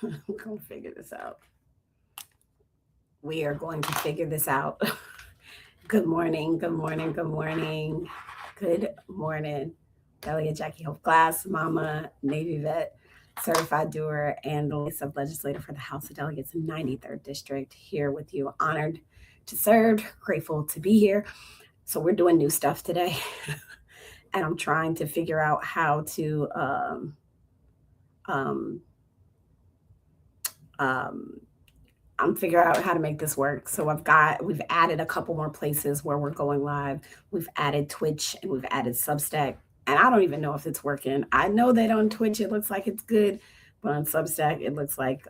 We're going to figure this out. We are going to figure this out. Good morning, good morning, good morning, good morning. Delegate Jackie Glass, Mama, Navy vet, certified doer, and the latest of legislator for the House of Delegates 93rd District. Here with you, honored to serve, grateful to be here. So we're doing new stuff today, and I'm trying to figure out how to um, um, I'm figuring out how to make this work. So we've added a couple more places where we're going live. We've added Twitch and we've added Substack. And I don't even know if it's working. I know that on Twitch it looks like it's good, but on Substack it looks like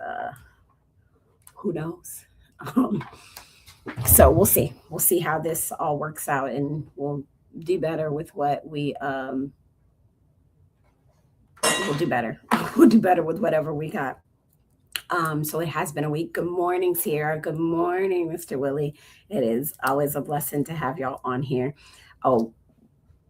who knows. Um, so we'll see. We'll see how this all works out, and we'll do better with what we'll do better. We'll do better with whatever we got. So it has been a week. Good morning, Sierra. Good morning, Mr. Willie. It is always a blessing to have y'all on here. Oh,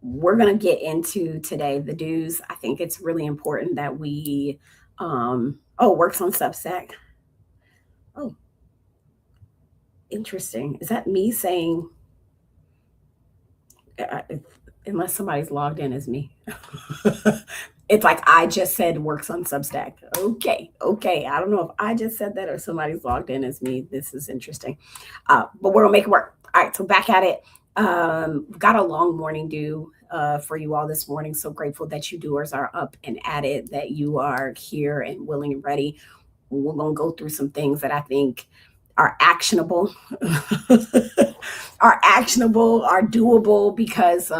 we're going to get into today the dues. I think it's really important that we, works on Substack. Oh, interesting. Is that me saying, uh, unless somebody's logged in as me? It's like I just said works on Substack. Okay. I don't know if I just said that or somebody's logged in as me. This is interesting. But we're going to make it work. All right, so back at it. Got a long morning due for you all this morning. So grateful that you doers are up and at it, that you are here and willing and ready. We're going to go through some things that I think are actionable, are doable because,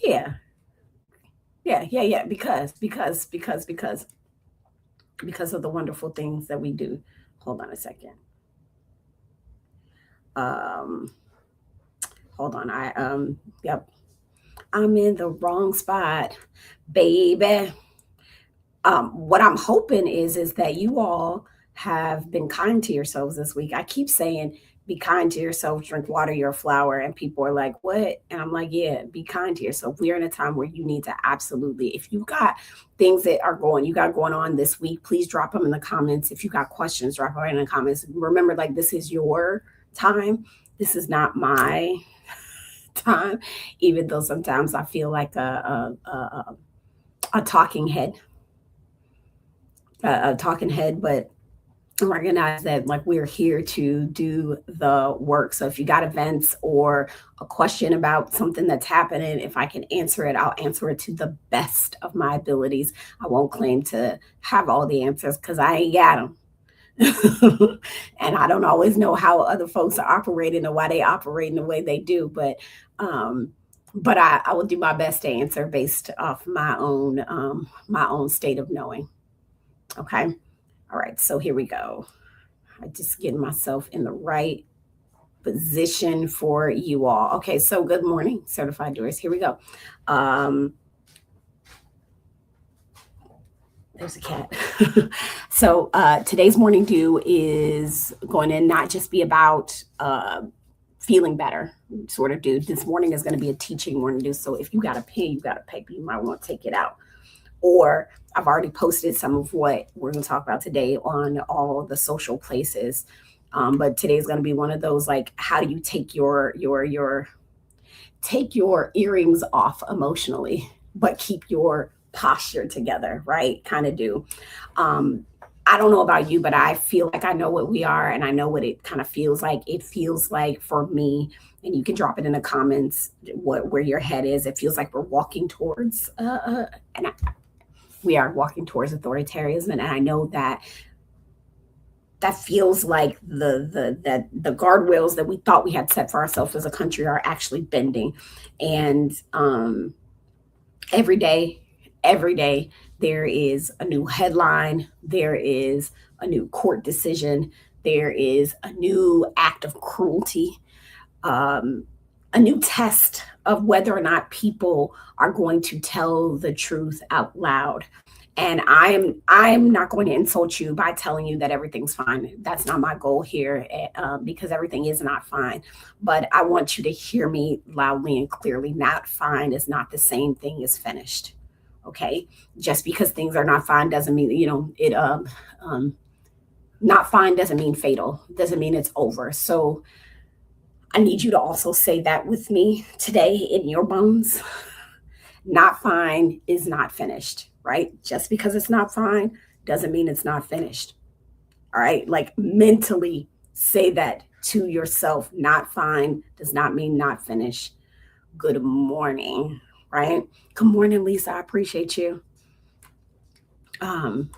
yeah, yeah. Because of the wonderful things that we do. Hold on a second. Um, hold on. Yep. I'm in the wrong spot, baby. What I'm hoping is that you all have been kind to yourselves this week. I keep saying be kind to yourself, drink water, you're a flower. And people are like, what? And I'm like, yeah, be kind to yourself. We are in a time where you need to absolutely, if you got things that you got going on this week, please drop them in the comments. If you got questions, drop them in the comments. Remember, like, this is your time. This is not my time, even though sometimes I feel like a talking head, but recognize that like we're here to do the work. So if you got events or a question about something that's happening, if I can answer it, I'll answer it to the best of my abilities. I won't claim to have all the answers because I ain't got them. And I don't always know how other folks are operating or why they operate in the way they do, but I will do my best to answer based off my own state of knowing. Okay. All right, so here we go. I just getting myself in the right position for you all. Okay, so good morning, certified doers. Here we go. There's a cat. So today's morning due is going to not just be about feeling better, sort of do. This morning is going to be a teaching morning due. So if you got a pen, you got a paper, you might want to take it out. Or I've already posted some of what we're going to talk about today on all the social places. But today's going to be one of those, like, how do you take your earrings off emotionally, but keep your posture together, right? Kind of do. I don't know about you, but I feel like I know what we are and I know what it kind of feels like. It feels like for me, and you can drop it in the comments where your head is. It feels like we're walking towards, we are walking towards authoritarianism, and I know that feels like the guardrails that we thought we had set for ourselves as a country are actually bending, and every day there is a new headline, there is a new court decision, there is a new act of cruelty, a new test of whether or not people are going to tell the truth out loud. And I'm not going to insult you by telling you that everything's fine. That's not my goal here, because everything is not fine. But I want you to hear me loudly and clearly. Not fine is not the same thing as finished. Okay. Just because things are not fine doesn't mean, not fine doesn't mean fatal, doesn't mean it's over. So I need you to also say that with me today in your bones. Not fine is not finished, right? Just because it's not fine doesn't mean it's not finished. All right. Like mentally say that to yourself. Not fine does not mean not finished. Good morning, right? Good morning, Lisa. I appreciate you. Um,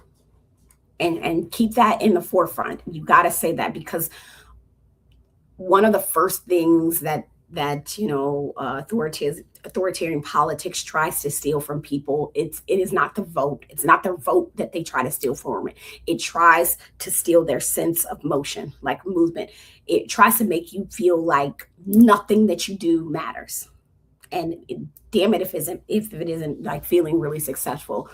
and keep that in the forefront. You got to say that, because one of the first things that authoritarian politics tries to steal from people, it is not the vote. It's not their vote that they try to steal from it. It tries to steal their sense of motion, like movement. It tries to make you feel like nothing that you do matters. And damn it, if it isn't like feeling really successful.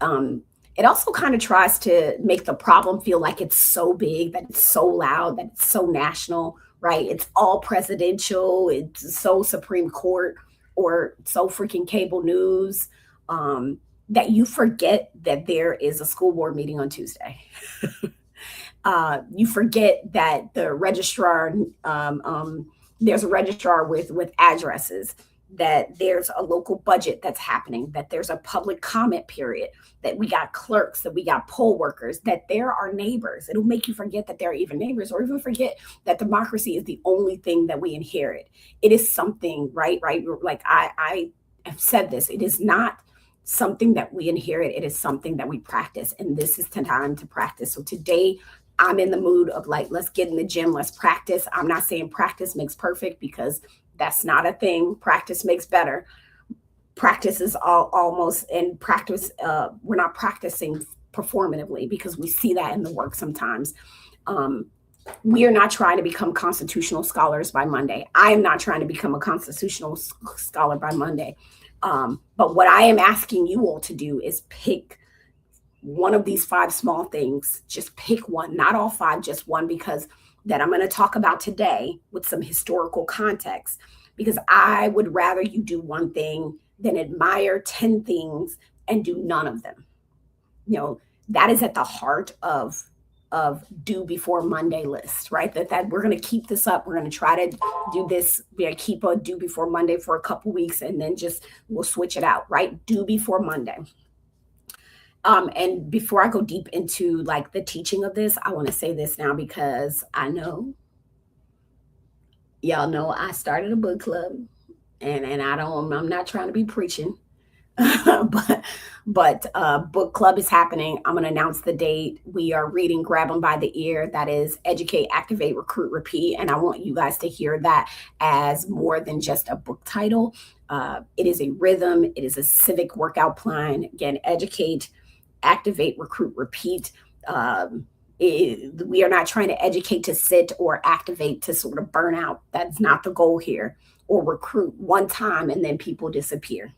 It also kind of tries to make the problem feel like it's so big, that it's so loud, that it's so national, right? It's all presidential, it's so Supreme Court, or so freaking cable news, that you forget that there is a school board meeting on Tuesday. You forget that the registrar, there's a registrar with addresses, that there's a local budget that's happening, that there's a public comment period, that we got clerks, that we got poll workers, that there are neighbors. It'll make you forget that there are even neighbors, or even forget that democracy is the only thing that we inherit. It is something, right? Like I have said this, it is not something that we inherit. It is something that we practice. And this is the time to practice. So today, I'm in the mood of like, let's get in the gym, let's practice. I'm not saying practice makes perfect, because that's not a thing. Practice makes better. Practice is almost in practice. We're not practicing performatively, because we see that in the work sometimes. We are not trying to become constitutional scholars by Monday. I am not trying to become a constitutional scholar by Monday. But what I am asking you all to do is pick one of these 5 small things. Just pick one, not all 5, just one, because that I'm going to talk about today with some historical context, because I would rather you do one thing than admire 10 things and do none of them. That is at the heart of due before Monday list, right? That we're going to keep this up. We're going to try to do this. We're going to keep a due before Monday for a couple weeks, and then we'll switch it out, right? Due before Monday. And before I go deep into like the teaching of this, I want to say this now, because I know y'all know I started a book club, and I'm not trying to be preaching, but book club is happening. I'm going to announce the date. We are reading Grab Them by the Ear. That is Educate, Activate, Recruit, Repeat. And I want you guys to hear that as more than just a book title. It is a rhythm. It is a civic workout plan. Again, educate, activate, recruit, repeat. We are not trying to educate to sit, or activate to sort of burn out. That's not the goal here. Or recruit one time and then people disappear.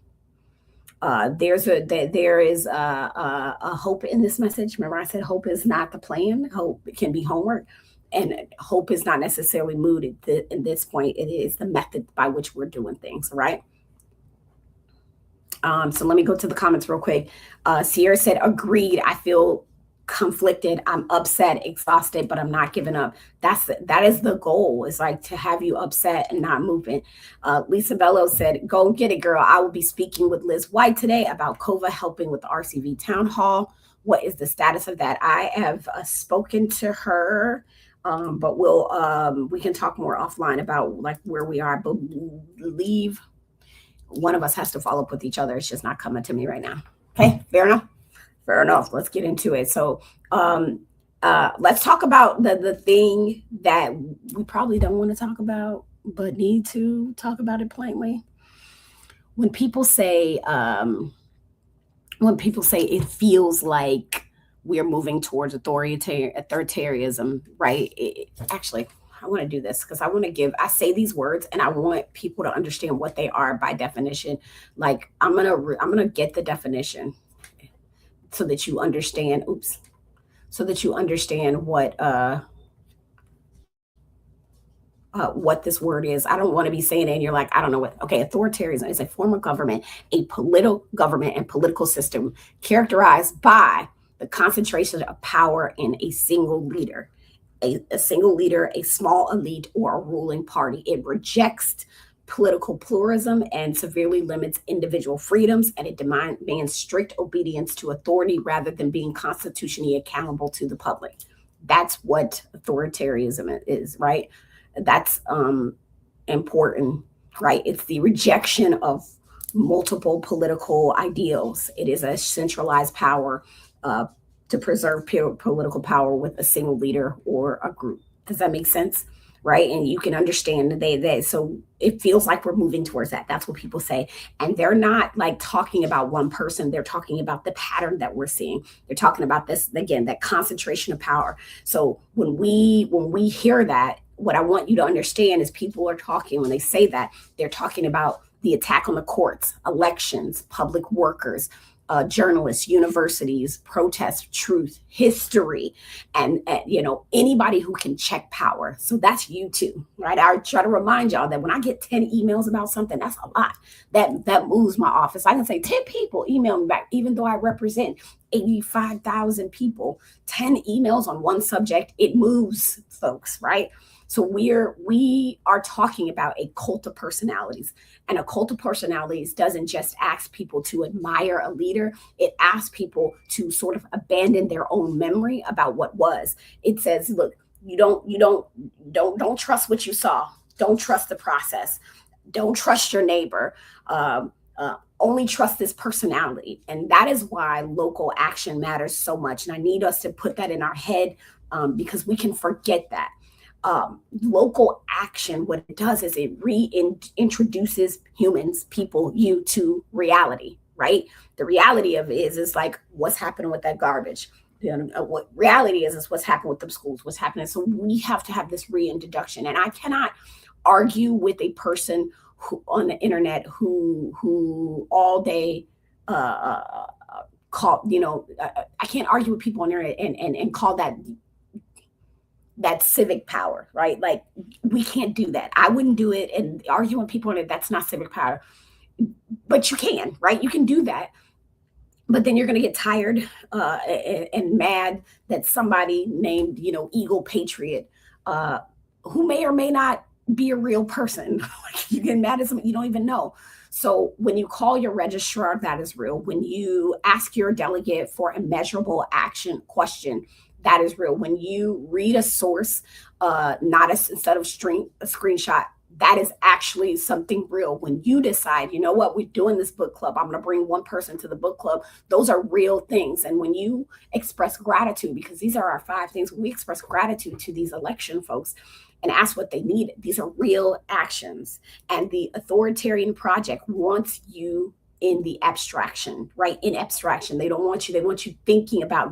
There is a hope in this message. Remember, I said hope is not the plan. Hope can be homework, and hope is not necessarily mood at this point. It is the method by which we're doing things, right? So let me go to the comments real quick. Sierra said, agreed. I feel conflicted. I'm upset, exhausted, but I'm not giving up. That is the goal. It's like to have you upset and not moving. Lisa Bello said, go get it, girl. I will be speaking with Liz White today about COVA helping with the RCV town hall. What is the status of that? I have spoken to her, but we can talk more offline about like where we are, but leave. One of us has to follow up with each other. It's just not coming to me right now. Okay, fair enough. Fair enough. Let's get into it. So let's talk about the thing that we probably don't want to talk about, but need to talk about it plainly. When people say it feels like we're moving towards authoritarianism, right? Actually, I want to do this because I say these words and I want people to understand what they are by definition. Like I'm going to get the definition so that you understand, so that you understand what, what this word is. I don't want to be saying it and you're like, I don't know what. Okay, authoritarianism is a form of government, a political government and political system characterized by the concentration of power in a single leader, a single leader, a small elite, or a ruling party. It rejects political pluralism and severely limits individual freedoms, and it demands strict obedience to authority rather than being constitutionally accountable to the public. That's what authoritarianism is, right? That's important, right? It's the rejection of multiple political ideals. It is a centralized power to preserve political power with a single leader or a group. Does that make sense? Right. And you can understand they so it feels like we're moving towards that. That's what people say. And they're not like talking about one person. They're talking about the pattern that we're seeing. They're talking about this again, that concentration of power. So when we hear that, what I want you to understand is people are talking, when they say that, they're talking about the attack on the courts, elections, public workers, journalists, universities, protest, truth, history, and anybody who can check power. So that's you too, right? I try to remind y'all that when I get 10 emails about something, that's a lot. That moves my office. I can say 10 people email me back, even though I represent 85,000 people. 10 emails on one subject, it moves folks, right? So we are talking about a cult of personalities, and a cult of personalities doesn't just ask people to admire a leader. It asks people to sort of abandon their own memory about what was. It says, look, you don't trust what you saw. Don't trust the process. Don't trust your neighbor. Only trust this personality. And that is why local action matters so much. And I need us to put that in our head because we can forget that. Local action, what it does is it reintroduces humans, people, you to reality, right? The reality of it is like what's happening with that garbage. What reality is what's happening with the schools, what's happening. So we have to have this reintroduction. And I cannot argue with a person who on the internet who all day call, I can't argue with people on the internet and call that civic power, right? Like we can't do that. I wouldn't do it, and arguing with people on it, that's not civic power. But you can, right? You can do that. But then you're going to get tired and mad that somebody named, Eagle Patriot, who may or may not be a real person. Like you get mad at somebody you don't even know. So when you call your registrar, that is real. When you ask your delegate for a measurable action question, that is real. When you read a source, instead of a screenshot, that is actually something real. When you decide, you know what, we're doing this book club, I'm going to bring one person to the book club. Those are real things. And when you express gratitude, because these are our 5 things, we express gratitude to these election folks and ask what they needed. These are real actions. And the authoritarian project wants you in the abstraction, right? In abstraction. They want you thinking about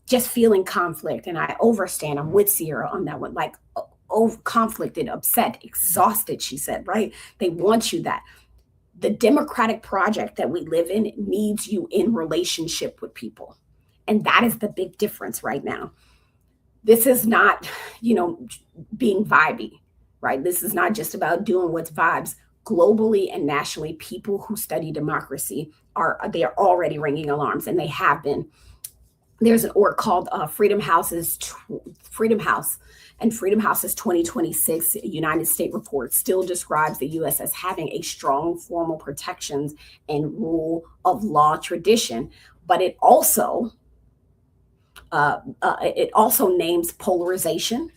just feeling conflict. And I overstand. I'm with Sierra on that one. Like over conflicted, upset, exhausted, she said, right? They want you that. The democratic project that we live in needs you in relationship with people. And that is the big difference right now. This is not, being vibey, right? This is not just about doing what's vibes. Globally and nationally, people who study democracy they are already ringing alarms, and they have been. There's an org called Freedom House, and Freedom House's 2026 United States report still describes the U.S. as having a strong formal protections and rule of law tradition, but it also names polarization,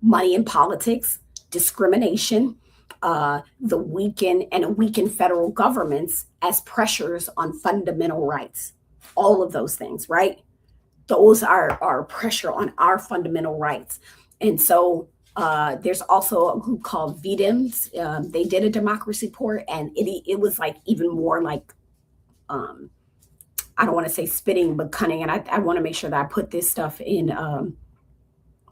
money in politics, discrimination, the weakened federal governments as pressures on fundamental rights. All of those things, right? Those are pressure on our fundamental rights. And so there's also a group called VDEMS. They did a democracy report, and it was like even more like, I don't want to say spitting, but cunning. And I want to make sure that I put this stuff in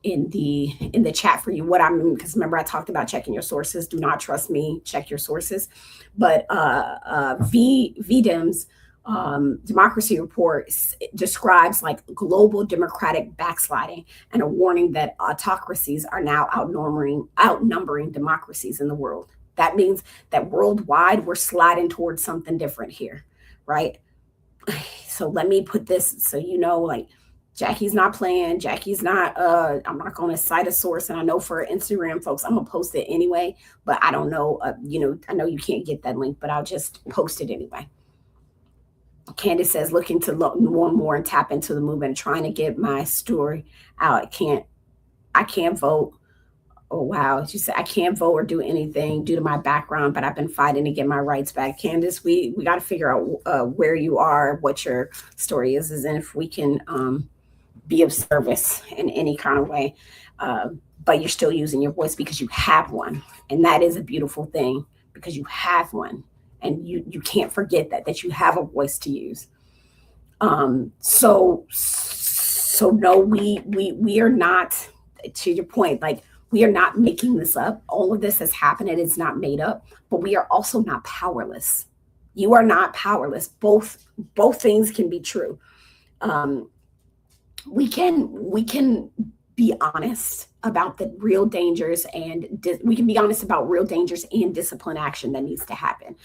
the chat for you. Because remember I talked about checking your sources. Do not trust me. Check your sources. But VDEMS Democracy Report describes like global democratic backsliding and a warning that autocracies are now outnumbering democracies in the world. That means that worldwide we're sliding towards something different here, right? So let me put this so you know, like Jackie's not playing. Jackie's not, I'm not going to cite a source. And I know for Instagram folks, I'm going to post it anyway, but I don't know, I know you can't get that link, but I'll just post it anyway. Candace says, looking to look more and more and tap into the movement, trying to get my story out. I can't vote. Oh, wow. She said, I can't vote or do anything due to my background, but I've been fighting to get my rights back. Candace, we got to figure out where you are, what your story is, and if we can be of service in any kind of way. But you're still using your voice because you have one. And that is a beautiful thing because you have one. And you can't forget that you have a voice to use. So no, we are not, to your point, like we are not making this up. All of this has happened and it's not made up, but we are also not powerless. You are not powerless. Both things can be true. We can be honest about the real dangers and we can be honest about real dangers and discipline action that needs to happen.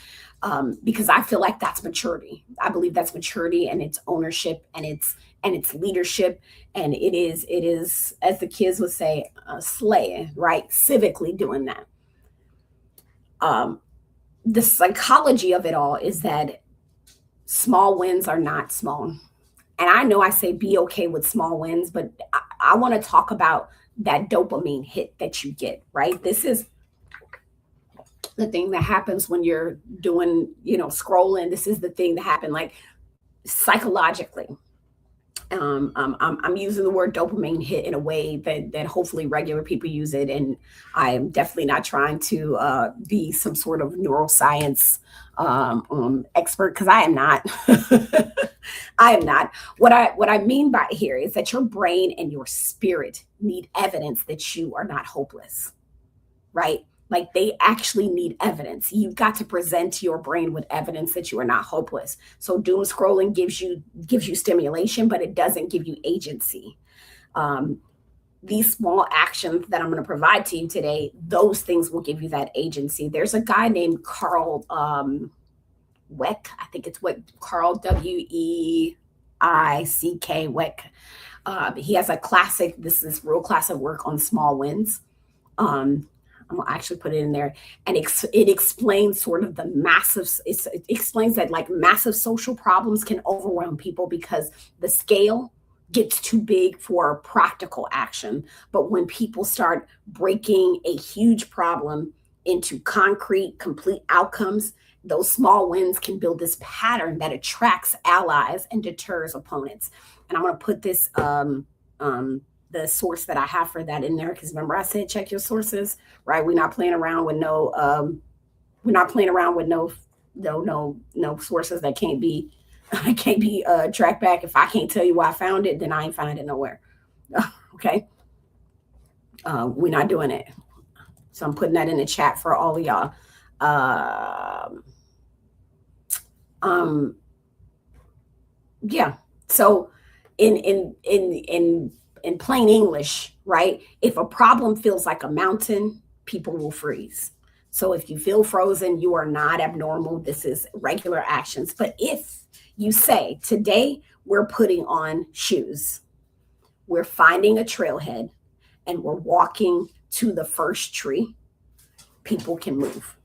Because I feel like that's maturity. I believe that's maturity and it's ownership and it's leadership. And it is, as the kids would say, slaying, right? Civically doing that. The psychology of it all is that small wins are not small. And I know I say be okay with small wins, but I want to talk about that dopamine hit that you get, right? This is the thing that happens when you're doing, scrolling. This is the thing that happened like psychologically. I'm using the word dopamine hit in a way that hopefully regular people use it. And I am definitely not trying to be some sort of neuroscience expert because I am not. I am not. What I mean by here is that your brain and your spirit need evidence that you are not hopeless, right? Like they actually need evidence. You've got to present your brain with evidence that you are not hopeless. So doom scrolling gives you stimulation, but it doesn't give you agency. These small actions that I'm going to provide to you today, those things will give you that agency. There's a guy named Carl Weck. I think it's Carl Weick. Weck. He has a classic. This is real classic work on small wins. I'm gonna actually put it in there, and it explains sort of the massive. It explains that like massive social problems can overwhelm people because the scale gets too big for practical action. But when people start breaking a huge problem into concrete, complete outcomes, those small wins can build this pattern that attracts allies and deters opponents. And I'm gonna put this the source that I have for that in there because remember I said check your sources, right? We're not playing around with no sources that can't be tracked back. If I can't tell you where I found it, then I ain't find it nowhere. Okay. We're not doing it. So I'm putting that in the chat for all of y'all. Yeah. So in plain English, right? If a problem feels like a mountain, people will freeze. So if you feel frozen, you are not abnormal. This is regular actions. But if you say, today we're putting on shoes, we're finding a trailhead, and we're walking to the first tree, people can move,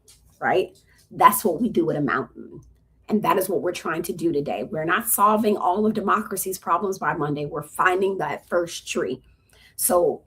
right? That's what we do at a mountain. And that is what we're trying to do today. We're not solving all of democracy's problems by Monday. We're finding that first tree. So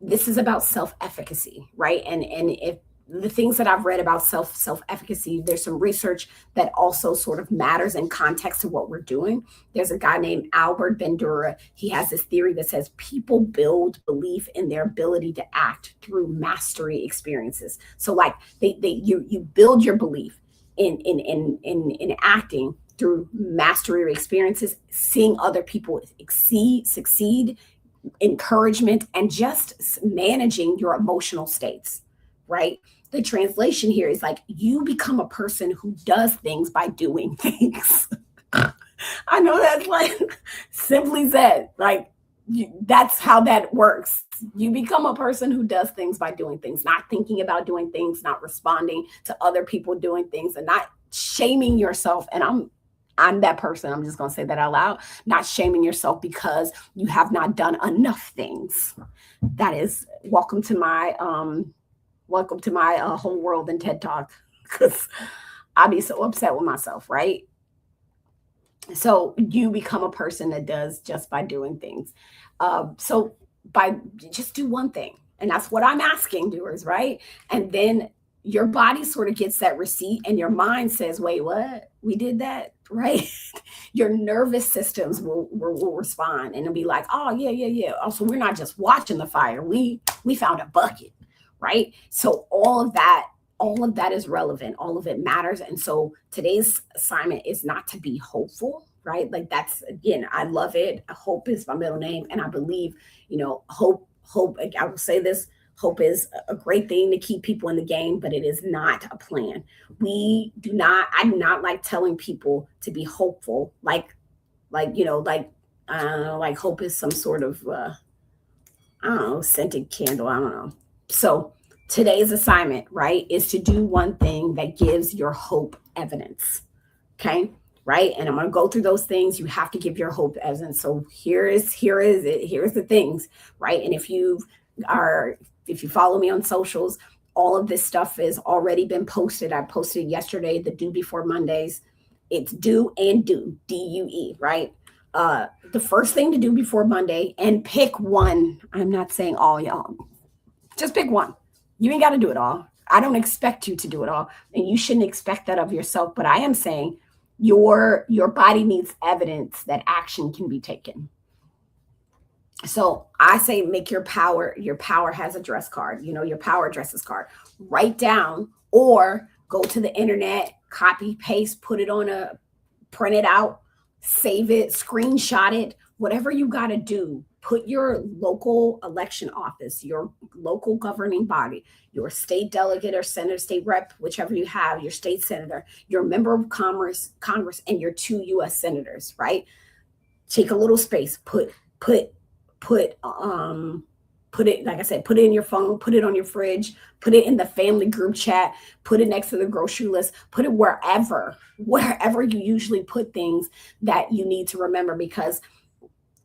this is about self-efficacy, right? And if the things that I've read about self-efficacy, there's some research that also sort of matters in context to what we're doing. There's a guy named Albert Bandura. He has this theory that says people build belief in their ability to act through mastery experiences. So like you build your belief in acting through mastery experiences, seeing other people succeed, encouragement, and just managing your emotional states, right? the translation here is like, you become a person who does things by doing things. I know that's like simply said, like that's how that works. You become a person who does things by doing things, not thinking about doing things, not responding to other people doing things, and not shaming yourself. And I'm that person. I'm just going to say that out loud. Not shaming yourself because you have not done enough things. That is welcome to my whole world and TED Talk, because I'll be so upset with myself, right? So you become a person that does just by doing things. So by just do one thing, and that's what I'm asking doers, right? And then your body sort of gets that receipt, and your mind says, "Wait, what? We did that, right?" Your nervous systems will respond, and it'll be like, "Oh yeah, yeah, yeah." Also, we're not just watching the fire; we found a bucket, right? So all of that is relevant, all of it matters. And so today's assignment is not to be hopeful, right? Like that's, again, I love it. Hope is my middle name. And I believe, hope, I will say this, hope is a great thing to keep people in the game, but it is not a plan. I do not like telling people to be hopeful. I don't know, like hope is some sort of, I don't know, scented candle. I don't know. So today's assignment, right, is to do one thing that gives your hope evidence. Okay. Right. And I'm going to go through those things. You have to give your hope evidence. So here is it. Here's the things. Right. And if you follow me on socials, all of this stuff has already been posted. I posted yesterday, the Do Before Mondays. It's do and do, DUE, right? The first thing to do before Monday, and pick one. I'm not saying all, y'all. Just pick one. You ain't got to do it all. I don't expect you to do it all, and you shouldn't expect that of yourself. But I am saying your body needs evidence that action can be taken. So I say make your power has address card, your power addresses card. Write down or go to the internet, copy, paste, print it out, save it, screenshot it, whatever you got to do. Put your local election office, your local governing body, your state delegate or senator, state rep, whichever you have, your state senator, your member of Congress, and your 2 U.S. senators, right? Take a little space, put it, like I said, put it in your phone, put it on your fridge, put it in the family group chat, put it next to the grocery list, put it wherever you usually put things that you need to remember, because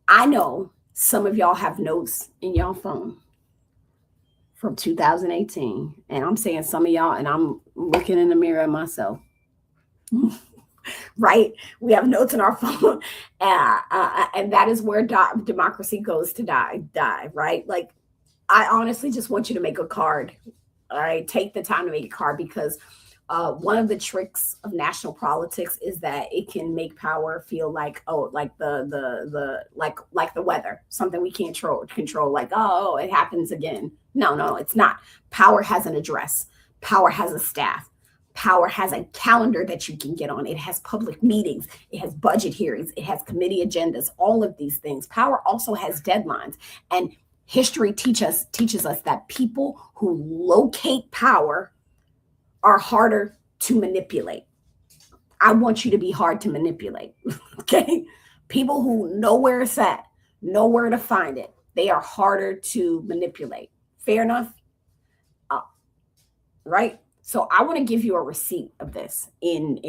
I know some of y'all have notes in y'all phone from 2018. And I'm saying some of y'all, and I'm looking in the mirror at myself. Right? We have notes in our phone. And that is where democracy goes to die, right? Like, I honestly just want you to make a card. All right. Take the time to make a card, because one of the tricks of national politics is that it can make power feel like, like like the weather, something we can't control, like, oh, it happens again. No, it's not. Power has an address. Power has a staff. Power has a calendar that you can get on. It has public meetings. It has budget hearings. It has committee agendas, all of these things. Power also has deadlines. And history teaches us that people who locate power are harder to manipulate. I want you to be hard to manipulate. Okay. People who know where it's at, know where to find it, they are harder to manipulate. Fair enough? Right? So I want to give you a receipt of this in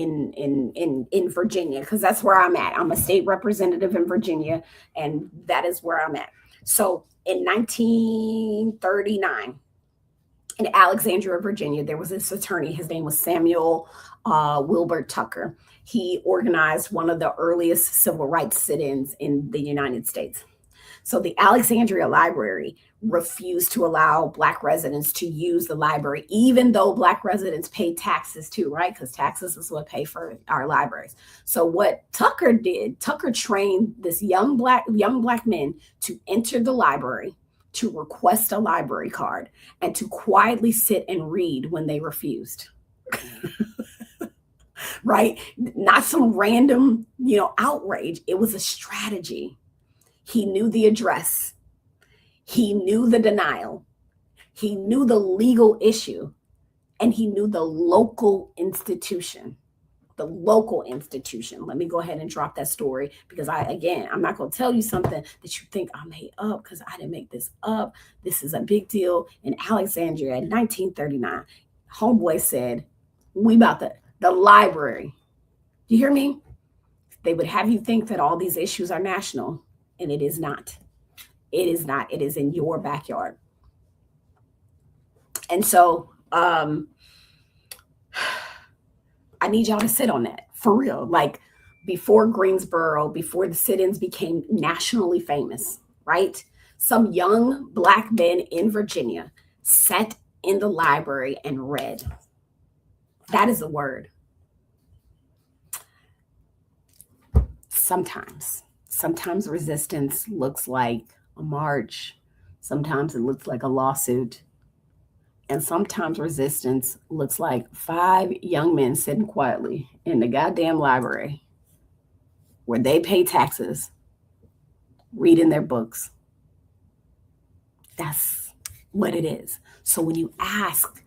Virginia, because that's where I'm at. I'm a state representative in Virginia, and that is where I'm at. So in 1939, in Alexandria, Virginia, there was this attorney. His name was Samuel Wilbert Tucker. He organized one of the earliest civil rights sit-ins in the United States. So the Alexandria Library refused to allow Black residents to use the library, even though Black residents paid taxes too, right? Because taxes is what pay for our libraries. So what Tucker did, Tucker trained this young black men to enter the library, to request a library card, and to quietly sit and read when they refused. Right? Not some random, outrage. It was a strategy. He knew the address. He knew the denial. He knew the legal issue. and he knew the local institution. The local institution. Let me go ahead and drop that story because I'm not going to tell you something that you think I made up because I didn't make this up. This is a big deal. In Alexandria in 1939, homeboy said, we about the library. You hear me? They would have you think that all these issues are national, and it is not. It is not. It is in your backyard. And so I need y'all to sit on that for real. Like before Greensboro, before the sit-ins became nationally famous, right? Some young Black men in Virginia sat in the library and read. That is a word. Sometimes resistance looks like a march. Sometimes it looks like a lawsuit. And sometimes resistance looks like 5 young men sitting quietly in the goddamn library where they pay taxes, reading their books. That's what it is. So when you ask,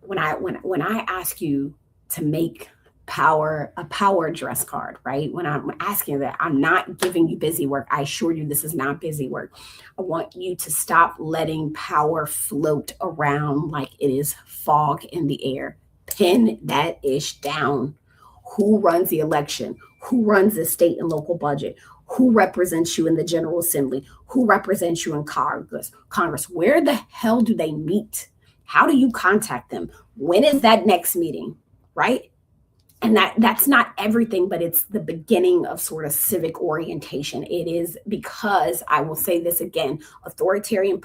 when I ask you to make a power address card, right? When I'm asking that, I'm not giving you busy work. I assure you this is not busy work. I want you to stop letting power float around like it is fog in the air. Pin that ish down. Who runs the election? Who runs the state and local budget? Who represents you in the General Assembly? Who represents you in Congress? Where the hell do they meet? How do you contact them? When is that next meeting, right? And that's not everything, but it's the beginning of sort of civic orientation. It is because, I will say this again, authoritarian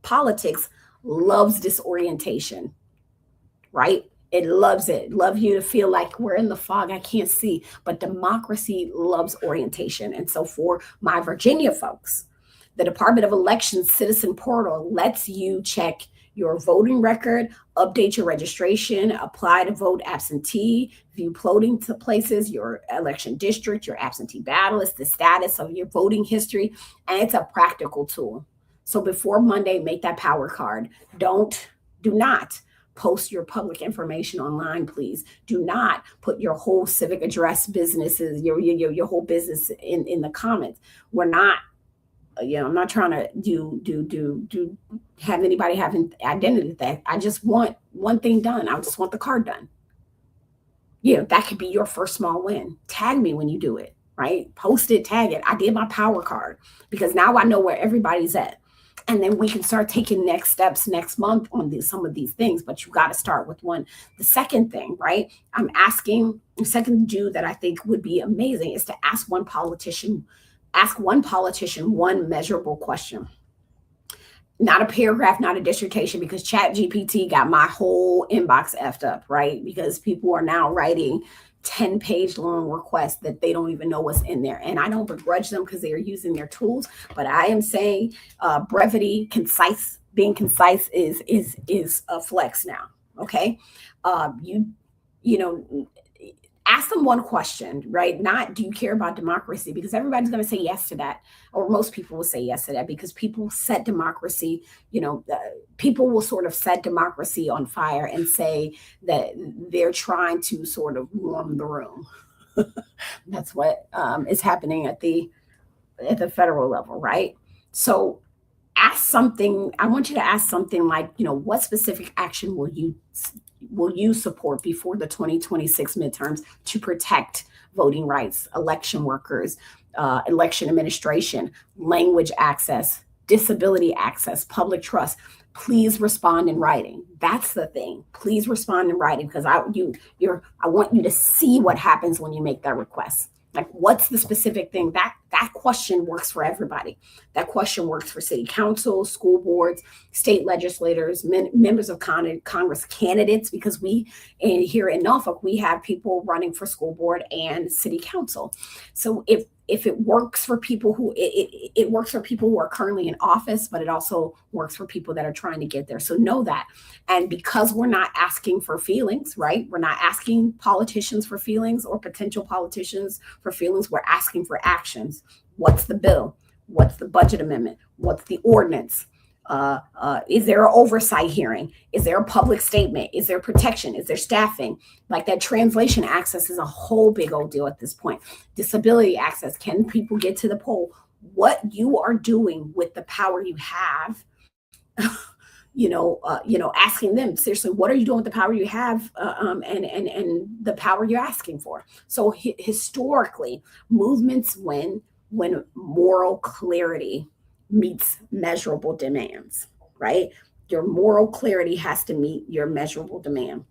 politics loves disorientation, right? It loves it. Love you to feel like we're in the fog, I can't see. But democracy loves orientation. And so for my Virginia folks, the Department of Elections Citizen Portal lets you check your voting record, update your registration, apply to vote absentee, view polling to places, your election district, your absentee ballot, the status of your voting history, and it's a practical tool. So before Monday, make that power card. Do not post your public information online, please. Do not put your whole civic address businesses, your whole business in the comments. We're not, I'm not trying to have anybody having identity theft. I just want one thing done. I just want the card done. That could be your first small win. Tag me when you do it, right? Post it, tag it. I did my power card because now I know where everybody's at. And then we can start taking next steps next month on some of these things, but you got to start with one. The second thing, right? The second do that I think would be amazing is to ask one politician one measurable question. Not a paragraph, not a dissertation, because ChatGPT got my whole inbox effed up, right? Because people are now writing 10-page long requests that they don't even know what's in there. And I don't begrudge them because they are using their tools, but I am saying brevity, being concise is a flex now. Okay. Ask them one question, right? Not, do you care about democracy? Because everybody's going to say yes to that, or most people will say yes to that because people set democracy, people will sort of set democracy on fire and say that they're trying to sort of warm the room. That's what is happening at the federal level, right? So I want you to ask something like, what specific action will you support before the 2026 midterms to protect voting rights, election workers, election administration, language access, disability access, public trust? Please respond in writing. That's the thing. Please respond in writing because I want you to see what happens when you make that request. Like, what's the specific thing? That question works for everybody. That question works for city council, school boards, state legislators, members of Congress, candidates, because here in Norfolk, we have people running for school board and city council. So if it works for people it works for people who are currently in office, but it also works for people that are trying to get there. So know that. And because we're not asking for feelings, right? We're not asking politicians for feelings or potential politicians for feelings. We're asking for actions. What's the bill? What's the budget amendment? What's the ordinance? Is there an oversight hearing? Is there a public statement? Is there protection? Is there staffing? Like that translation access is a whole big old deal at this point. Disability access. Can people get to the poll? What you are doing with the power you have, asking them seriously, what are you doing with the power you have, and the power you're asking for? So historically, movements when moral clarity meets measurable demands, right? Your moral clarity has to meet your measurable demand.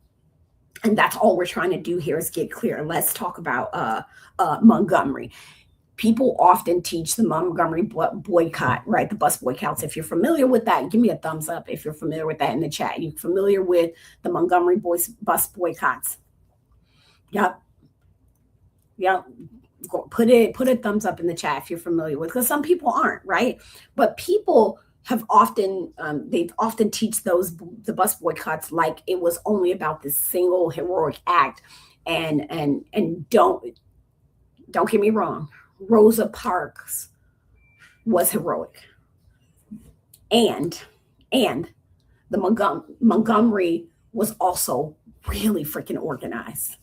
And that's all we're trying to do here is get clear. Let's talk about Montgomery. People often teach the Montgomery boycott, right? The bus boycotts. If you're familiar with that, give me a thumbs up if you're familiar with that in the chat. You're familiar with the Montgomery bus boycotts? Yep. Put a thumbs up in the chat if you're familiar with, because some people aren't, right? But people have often they've often teach the bus boycotts like it was only about this single heroic act, and don't get me wrong, Rosa Parks was heroic, and the Montgomery was also really freaking organized.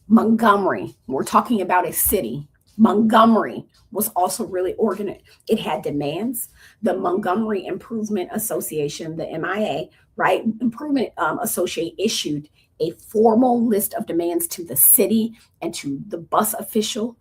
Montgomery, we're talking about a city. Montgomery was also really organized. It had demands. The Montgomery Improvement Association, the MIA, right? Improvement Associate issued a formal list of demands to the city and to the bus officials.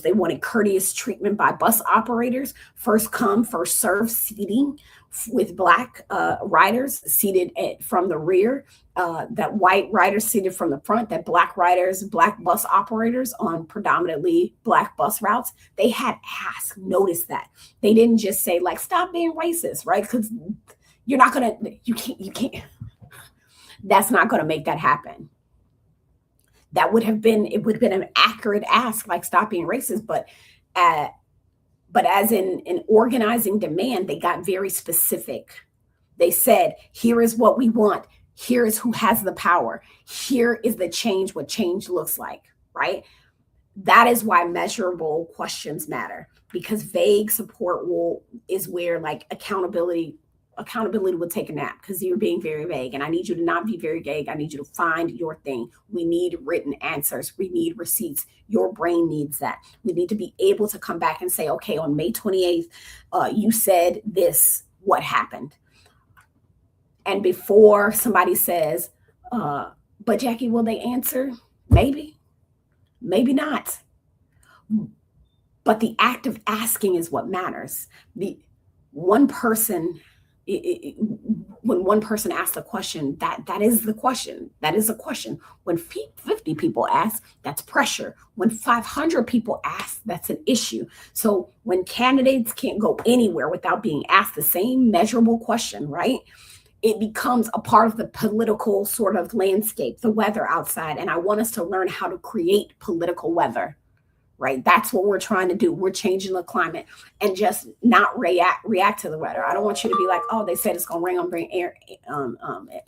They wanted courteous treatment by bus operators, first come, first serve seating with Black riders seated from the rear, that white riders seated from the front, that Black bus operators on predominantly Black bus routes. They had asked, notice that. They didn't just say like, stop being racist, right? Because you can't, that's not going to make that happen. It would have been an accurate ask, like stop being racist, but as in organizing demand, they got very specific. They said, here is what we want. Here is who has the power. Here is the change, what change looks like, right? That is why measurable questions matter, because vague support is where like accountability will take a nap, because you're being very vague, and I need you to not be very vague. I need you to find your thing. We need written answers. We need receipts. Your brain needs that. We need to be able to come back and say, okay, on May 28th, you said this, what happened? And before somebody says, but Jackie, will they answer? Maybe not. But the act of asking is what matters. When one person asks a question, that is the question. That is a question. When 50 people ask, that's pressure. When 500 people ask, that's an issue. So when candidates can't go anywhere without being asked the same measurable question, right? It becomes a part of the political sort of landscape, the weather outside. And I want us to learn how to create political weather. Right? That's what we're trying to do. We're changing the climate and just not react to the weather. I don't want you to be like, oh, they said it's going to rain. I'm going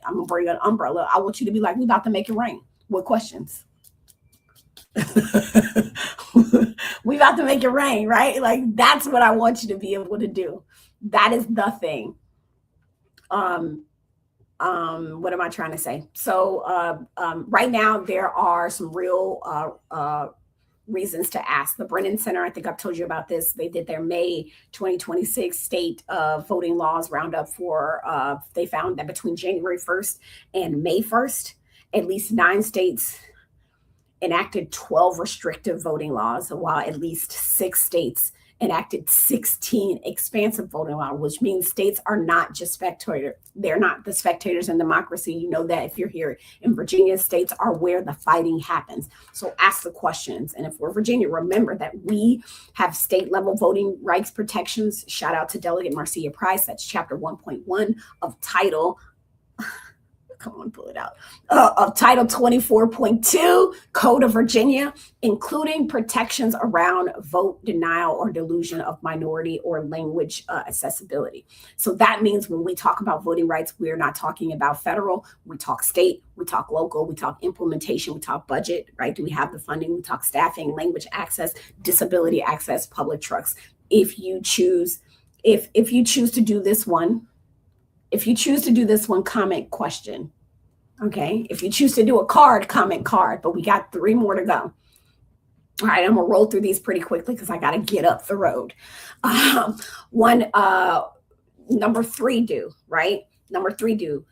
to bring an umbrella. I want you to be like, we about to make it rain with questions. We about to make it rain, right? Like, that's what I want you to be able to do. That is the thing. What am I trying to say? So right now there are some real reasons to ask. The Brennan Center, I think I've told you about this. They did their May 2026 state voting laws roundup for, they found that between January 1st and May 1st, at least 9 states enacted 12 restrictive voting laws, while at least 6 states enacted 16 expansive voting laws, which means states are not just spectators. They're not the spectators in democracy. You know that if you're here in Virginia, states are where the fighting happens. So ask the questions. And if we're Virginia, remember that we have state level voting rights protections. Shout out to Delegate Marcia Price. That's chapter 1.1 of Title come on, pull it out, of Title 24.2 Code of Virginia, including protections around vote denial or delusion of minority or language accessibility. So that means when we talk about voting rights, we're not talking about federal, we talk state, we talk local, we talk implementation, we talk budget, right? Do we have the funding? We talk staffing, language access, disability access, public trucks. If you choose If you choose to do this one, comment question. Okay. If you choose to do a card, comment card, but we got 3 more to go. All right, I'm gonna roll through these pretty quickly because I gotta get up the road. Number 3 do, right? Number 3 do,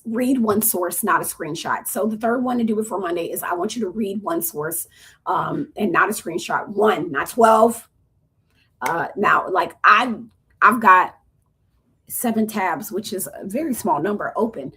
read one source, not a screenshot. So the third one to do it for Monday is I want you to read one source and not a screenshot. 1, not 12. Now, like I've got 7 tabs, which is a very small number, open,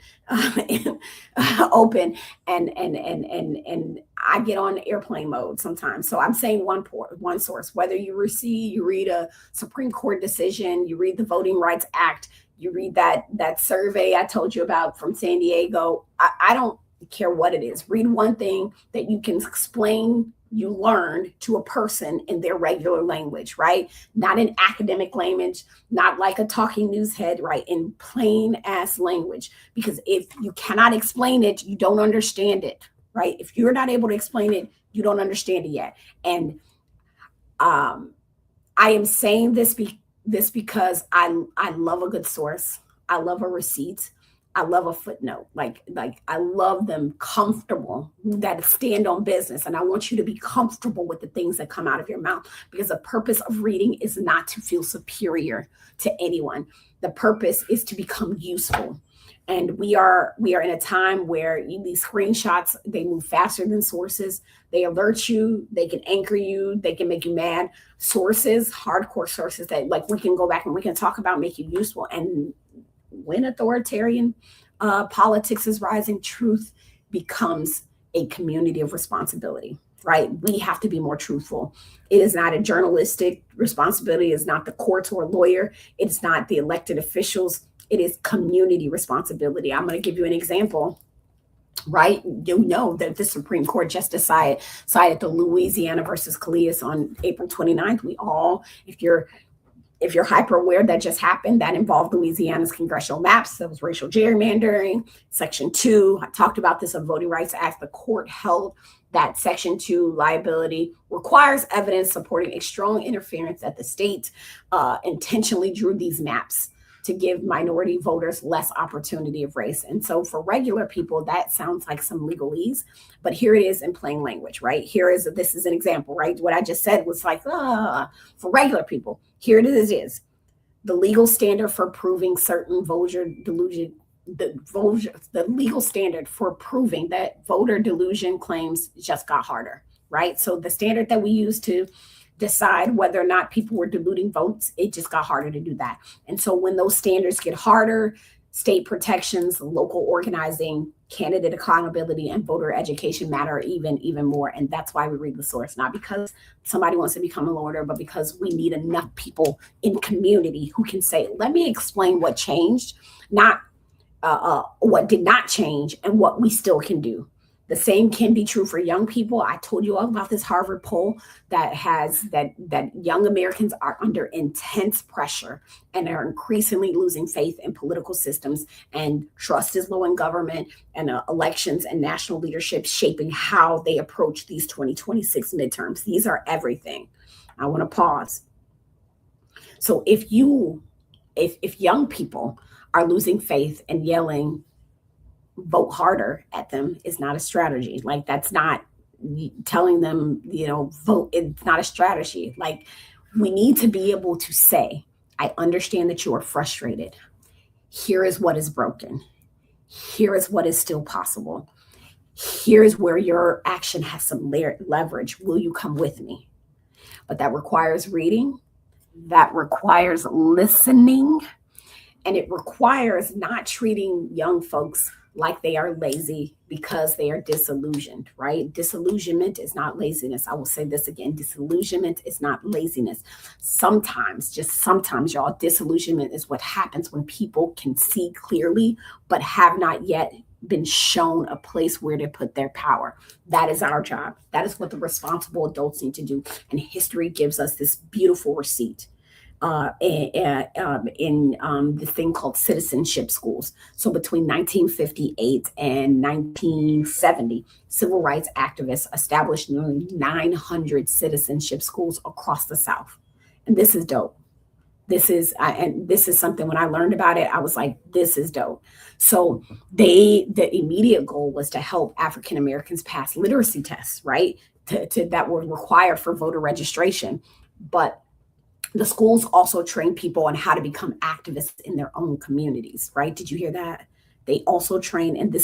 open, and I get on airplane mode sometimes. So I'm saying one source. Whether you read a Supreme Court decision, you read the Voting Rights Act, you read that survey I told you about from San Diego. I don't care what it is. Read one thing that you can explain you learned to a person in their regular language, right? Not in academic language, not like a talking news head, right? In plain ass language. Because if you cannot explain it, you don't understand it, right? If you're not able to explain it, you don't understand it yet. And I am saying this because I love a good source. I love a receipt. I love a footnote. Like I love them comfortable, that stand on business. And I want you to be comfortable with the things that come out of your mouth, because the purpose of reading is not to feel superior to anyone. The purpose is to become useful. And we are in a time where these screenshots, they move faster than sources. They alert you, they can anchor you, they can make you mad. Sources, hardcore sources that like we can go back and we can talk about, make you useful. And when authoritarian politics is rising, truth becomes a community of responsibility, right? We have to be more truthful. It is not a journalistic responsibility. It's not the courts or lawyer. It's not the elected officials. It is community responsibility. I'm going to give you an example, right? You know that the Supreme Court just decided the Louisiana versus Calais on April 29th. We all, if you're hyper aware, that just happened, that involved Louisiana's congressional maps. That was racial gerrymandering. Section 2, I talked about this of Voting Rights Act. The court held that Section 2 liability requires evidence supporting a strong interference that the state intentionally drew these maps to give minority voters less opportunity of race. And so for regular people, that sounds like some legalese, but here it is in plain language, right? This is an example, right? What I just said was like, for regular people, here it is. The legal standard for proving certain voter delusion, the legal standard for proving that voter delusion claims just got harder, right? So the standard that we use to decide whether or not people were diluting votes, it just got harder to do that. And so when those standards get harder, state protections, local organizing, candidate accountability, and voter education matter even more. And that's why we read the source, not because somebody wants to become a lawyer, but because we need enough people in community who can say, let me explain what changed, not what did not change, and what we still can do. The same can be true for young people. I told you all about this Harvard poll that has that young Americans are under intense pressure and are increasingly losing faith in political systems, and trust is low in government and elections and national leadership shaping how they approach these 2026 midterms. These are everything. I want to pause. So if young people are losing faith and yelling, vote harder at them is not a strategy. Like that's not telling them, vote. It's not a strategy. Like we need to be able to say, I understand that you are frustrated. Here is what is broken. Here is what is still possible. Here is where your action has some leverage. Will you come with me? But that requires reading. That requires listening. And it requires not treating young folks like they are lazy because they are disillusioned, right? Disillusionment is not laziness. I will say this again. Disillusionment is not laziness. Sometimes, just sometimes, y'all, disillusionment is what happens when people can see clearly, but have not yet been shown a place where to put their power. That is our job. That is what the responsible adults need to do. And history gives us this beautiful receipt. In the thing called citizenship schools. So between 1958 and 1970, civil rights activists established nearly 900 citizenship schools across the South. And this is dope. And this is something when I learned about it, I was like, this is dope. So the immediate goal was to help African Americans pass literacy tests, right? That were required for voter registration. But the schools also train people on how to become activists in their own communities, right? Did you hear that? They also train, and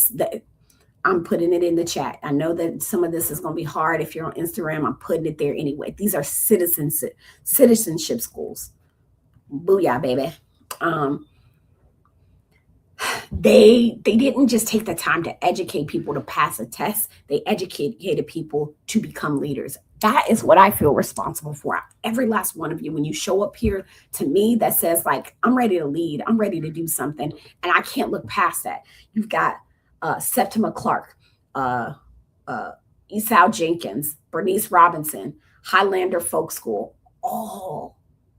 I'm putting it in the chat. I know that some of this is going to be hard. If you're on Instagram, I'm putting it there anyway. These are citizenship schools. Booyah, baby. They didn't just take the time to educate people to pass a test. They educated people to become leaders. That is what I feel responsible for. Every last one of you, when you show up here to me that says like, I'm ready to lead, I'm ready to do something, and I can't look past that. You've got Septima Clark, Esau Jenkins, Bernice Robinson, Highlander Folk School,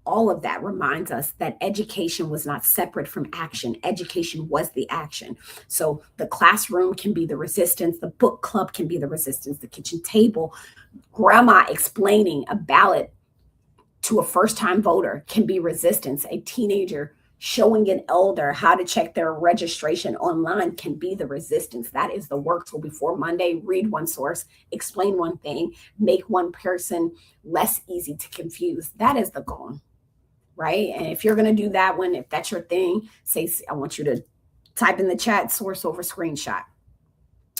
all of that reminds us that education was not separate from action. Education was the action. So the classroom can be the resistance. The book club can be the resistance. The kitchen table, grandma explaining a ballot to a first-time voter can be resistance. A teenager showing an elder how to check their registration online can be the resistance. That is the work. So before Monday, read one source, explain one thing, make one person less easy to confuse. That is the goal. Right. And if you're going to do that one, if that's your thing, I want you to type in the chat source over screenshot.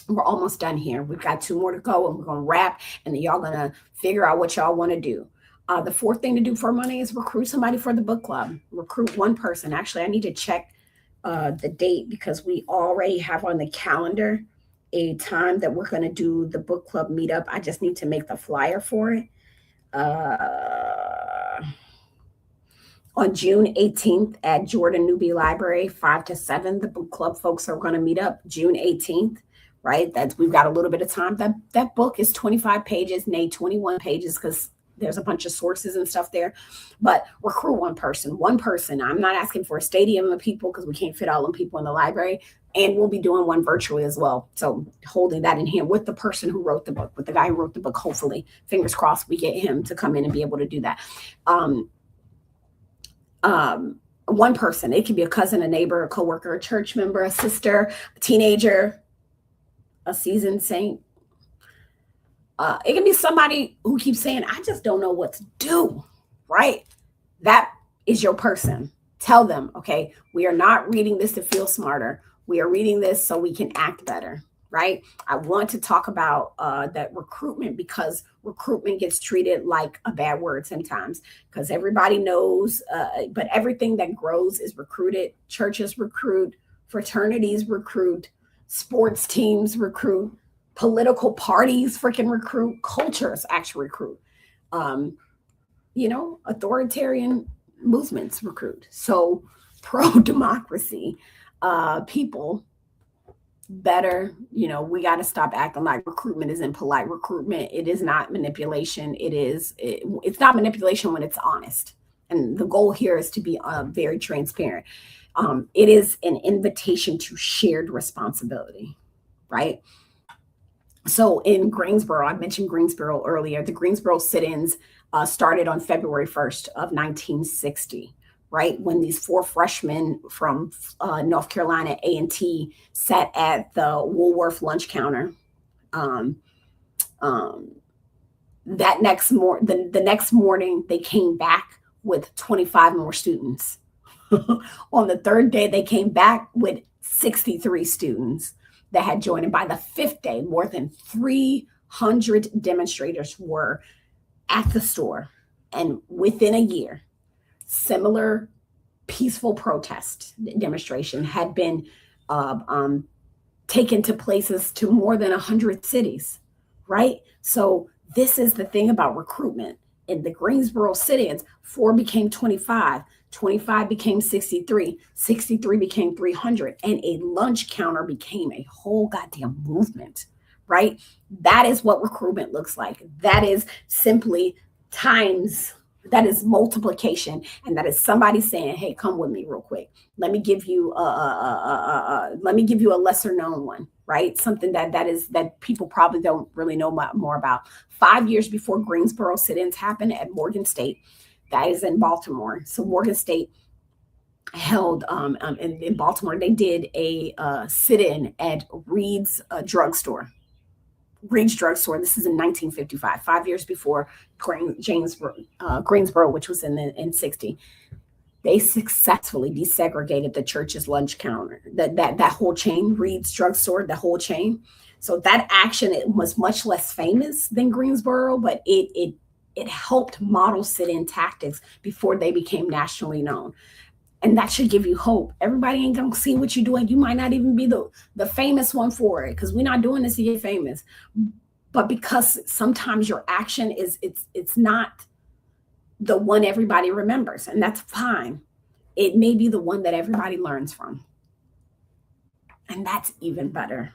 We're almost done here. We've got 2 more to go and we're going to wrap, and then y'all going to figure out what y'all want to do. The 4th thing to do for money is recruit somebody for the book club. Recruit one person. Actually, I need to check the date because we already have on the calendar a time that we're going to do the book club meetup. I just need to make the flyer for it. On June 18th at Jordan Newby Library, 5 to 7, the book club folks are going to meet up June 18th, right? We've got a little bit of time. That book is 25 pages, nay 21 pages, because there's a bunch of sources and stuff there. But recruit one person. I'm not asking for a stadium of people because we can't fit all them people in the library. And we'll be doing one virtually as well. So holding that in hand with the person who wrote the book, with the guy who wrote the book, hopefully, fingers crossed, we get him to come in and be able to do that. One person, it can be a cousin, a neighbor, a coworker, a church member, a sister, a teenager, a seasoned saint. It can be somebody who keeps saying, I just don't know what to do, right? That is your person. Tell them, okay, we are not reading this to feel smarter. We are reading this so we can act better, right? I want to talk about that recruitment, because recruitment gets treated like a bad word sometimes, because everybody knows, but everything that grows is recruited. Churches recruit, fraternities recruit, sports teams recruit, political parties freaking recruit, cultures actually recruit, authoritarian movements recruit. So pro-democracy people better, we got to stop acting like recruitment is impolite. Recruitment, it is not manipulation. It's not manipulation when it's honest. And the goal here is to be very transparent. It is an invitation to shared responsibility, right? So in Greensboro, I mentioned Greensboro earlier, the Greensboro sit-ins started on February 1st of 1960. Right, when these 4 freshmen from North Carolina A&T sat at the Woolworth lunch counter. The next morning, they came back with 25 more students. On the 3rd day, they came back with 63 students that had joined. And by the 5th day, more than 300 demonstrators were at the store. And within a year, similar peaceful protest demonstration had been taken to places to more than 100 cities, right? So this is the thing about recruitment. In the Greensboro sit-ins, 4 became 25, 25 became 63, 63 became 300, and a lunch counter became a whole goddamn movement, right? That is what recruitment looks like. That is simply times. That is multiplication, and that is somebody saying, "Hey, come with me real quick. Let me give you a lesser known one, right? Something that people probably don't really know more about." 5 years before Greensboro sit-ins happened at Morgan State, That is in Baltimore. So Morgan State held in Baltimore, they did a sit-in at Reed's drugstore. Reed's drugstore. This is in 1955, 5 years before Greensboro, which was in 60. They successfully desegregated the church's lunch counter. That whole chain, Reed's drugstore, the whole chain. So that action, it was much less famous than Greensboro, but it helped model sit-in tactics before they became nationally known. And that should give you hope. Everybody ain't gonna see what you're doing. You might not even be the famous one for it, because we're not doing this to get famous. But because sometimes your action it's not the one everybody remembers, and that's fine. It may be the one that everybody learns from. And that's even better.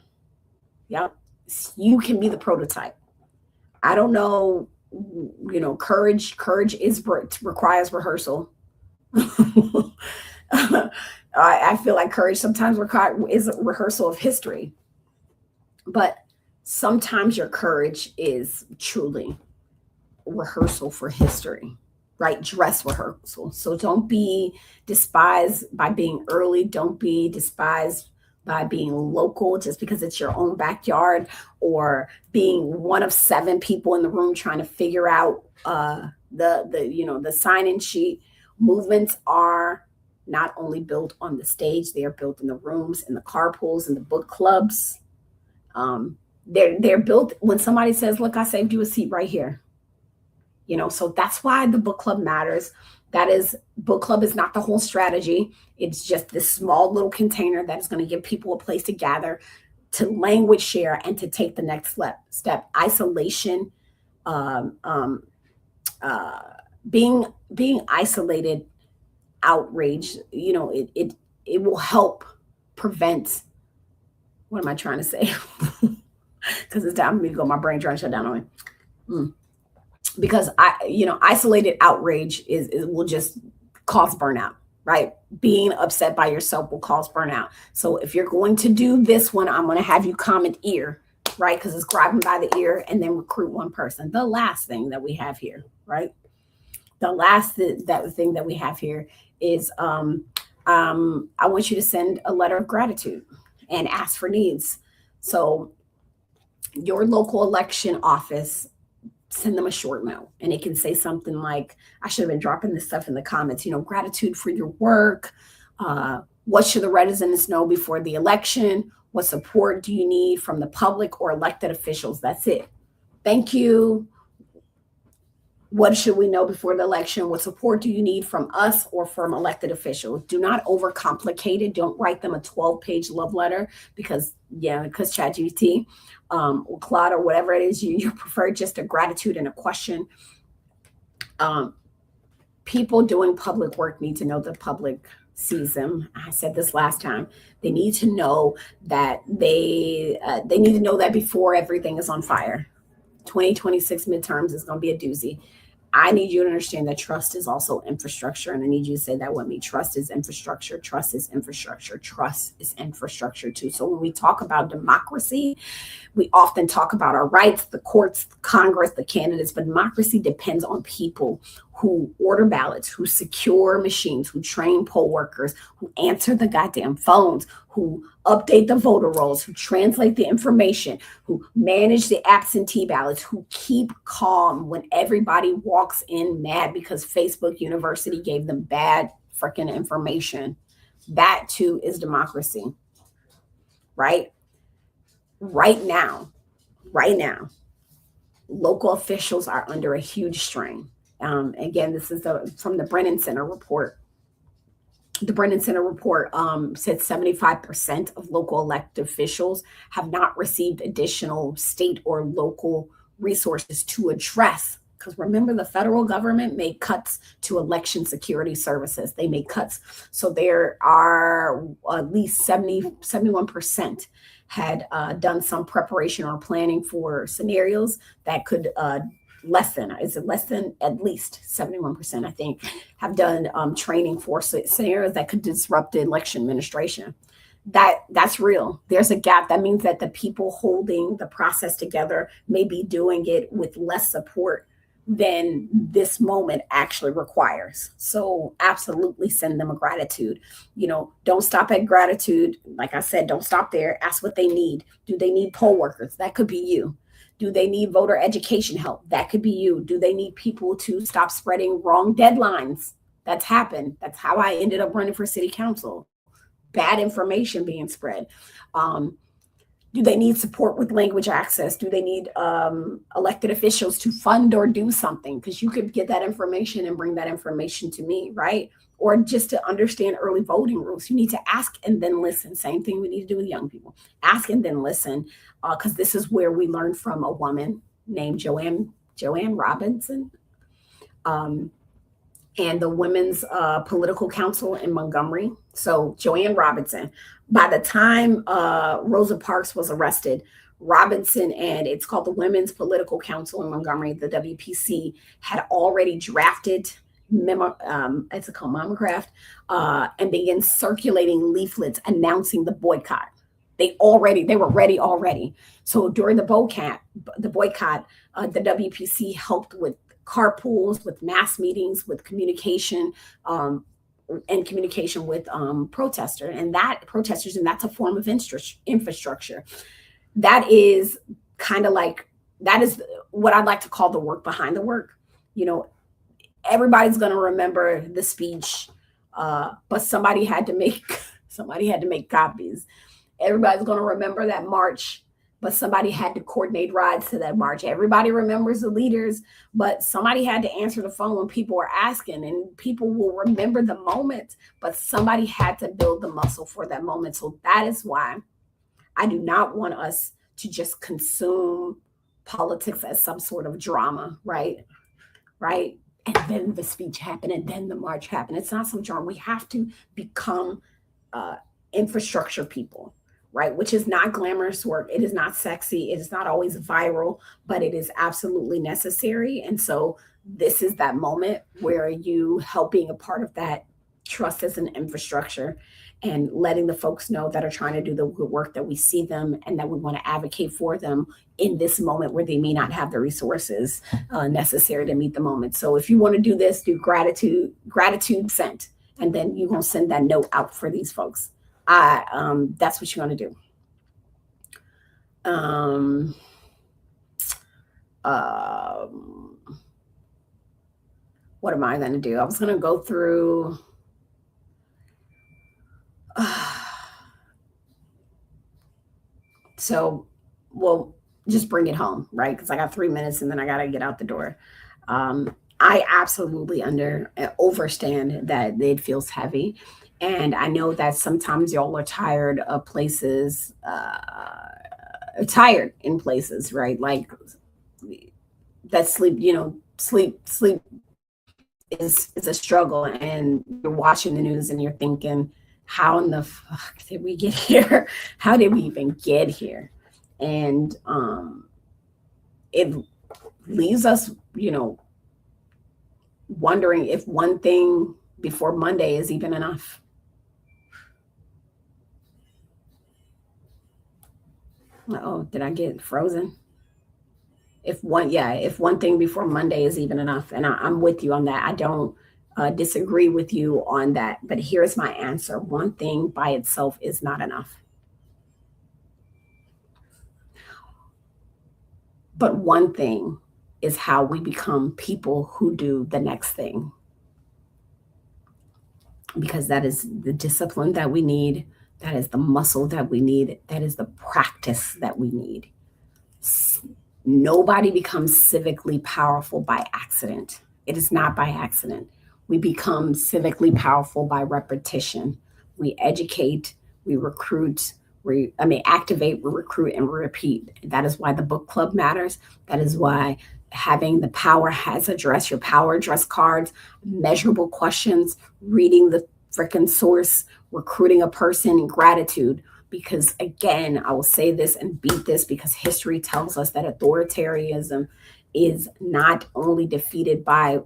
Yep. You can be the prototype. I don't know, courage requires rehearsal. I feel like courage sometimes is a rehearsal of history, but sometimes your courage is truly rehearsal for history, right? Dress rehearsal. So don't be despised by being early. Don't be despised by being local just because it's your own backyard, or being one of 7 people in the room trying to figure out the sign-in sheet. Movements are not only built on the stage, they are built in the rooms, in the carpools, in the book clubs. They're built when somebody says, look, I saved you a seat right here. So that's why the book club matters. Book club is not the whole strategy. It's just this small little container that is going to give people a place to gather, to language share, and to take the next step. Isolation, being isolated, outraged, it will help prevent. What am I trying to say? Because it's time for me to go. My brain trying to shut down on me. Because isolated outrage will just cause burnout, right? Being upset by yourself will cause burnout. So if you're going to do this one, I'm going to have you comment ear, right? Because it's grabbing by the ear, and then recruit one person. The last thing that we have here, right? The last thing that we have here is I want you to send a letter of gratitude and ask for needs. So your local election office, send them a short note, and it can say something like, I should have been dropping this stuff in the comments, gratitude for your work. What should the residents know before the election? What support do you need from the public or elected officials? That's it. Thank you. What should we know before the election? What support do you need from us or from elected officials? Do not overcomplicate it. Don't write them a 12-page love letter because ChatGPT or Claude or whatever it is, you prefer just a gratitude and a question. People doing public work need to know the public sees them. I said this last time. They need to know that they need to know that before everything is on fire. 2026 midterms is going to be a doozy. I need you to understand that trust is also infrastructure. And I need you to say that with me. Trust is infrastructure. Trust is infrastructure. Trust is infrastructure too. So when we talk about democracy, we often talk about our rights, the courts, the Congress, the candidates, but democracy depends on people who order ballots, who secure machines, who train poll workers, who answer the goddamn phones, who update the voter rolls, who translate the information, who manage the absentee ballots, who keep calm when everybody walks in mad because Facebook University gave them bad freaking information. That too is democracy, right? Right now, local officials are under a huge strain. Again, this is from the Brennan Center report. The Brennan Center report said 75% of local elected officials have not received additional state or local resources to address. Because remember, the federal government made cuts to election security services. They made cuts. So there are at least 71% had done some preparation or planning for scenarios that could at least 71%, I think, have done training for scenarios that could disrupt the election administration. That's real. There's a gap. That means that the people holding the process together may be doing it with less support than this moment actually requires. So absolutely send them a gratitude. Don't stop at gratitude. Like I said, don't stop there. Ask what they need. Do they need poll workers? That could be you. Do they need voter education help? That could be you. Do they need people to stop spreading wrong deadlines? That's happened. That's how I ended up running for city council. Bad information being spread. Do they need support with language access? Do they need elected officials to fund or do something? Because you could get that information and bring that information to me, right? Or just to understand early voting rules. You need to ask and then listen. Same thing we need to do with young people. Ask and then listen, because this is where we learned from a woman named Joanne Robinson, and the Women's Political Council in Montgomery. So Joanne Robinson. By the time Rosa Parks was arrested, Robinson and it's called the Women's Political Council in Montgomery, the WPC, had already drafted it's called Mamograph, and began circulating leaflets announcing the boycott. They were ready already. So during the boycott, the WPC helped with carpools, with mass meetings, with communication, and communication with protesters, and that's a form of infrastructure. That is what I'd like to call the work behind the work. Everybody's going to remember the speech, but somebody had to make copies. Everybody's going to remember that march, but somebody had to coordinate rides to that march. Everybody remembers the leaders, but somebody had to answer the phone when people were asking, and people will remember the moment, but somebody had to build the muscle for that moment. So that is why I do not want us to just consume politics as some sort of drama, right? And then the speech happened, and then the march happened. It's not some drama. We have to become infrastructure people, right? Which is not glamorous work. It is not sexy. It is not always viral, but it is absolutely necessary. And so this is that moment where you help being a part of that trust as an infrastructure and letting the folks know that are trying to do the good work that we see them and that we want to advocate for them in this moment where they may not have the resources necessary to meet the moment. So if you want to do this, do gratitude sent, and then you're going to send that note out for these folks. That's what you're going to do. What am I going to do? I was going to go through. So we'll just bring it home, right? Because I got 3 minutes and then I got to get out the door. I absolutely understand that it feels heavy. And I know that sometimes y'all are tired of places, tired in places, right? Like that sleep is a struggle, and you're watching the news and you're thinking, how in the fuck did we get here? How did we even get here? And it leaves us, wondering if one thing before Monday is even enough. Oh, did I get frozen? If one thing before Monday is even enough. And I'm with you on that. I don't disagree with you on that. But here's my answer. One thing by itself is not enough. But one thing is how we become people who do the next thing. Because that is the discipline that we need. That is the muscle that we need. That is the practice that we need. Nobody becomes civically powerful by accident. It is not by accident. We become civically powerful by repetition. We educate, we recruit, activate, we recruit, and we repeat. That is why the book club matters. That is why having the power has address, your power address cards, measurable questions, reading the freaking source, recruiting a person, and gratitude. Because again, I will say this and beat this, because history tells us that authoritarianism is not only defeated by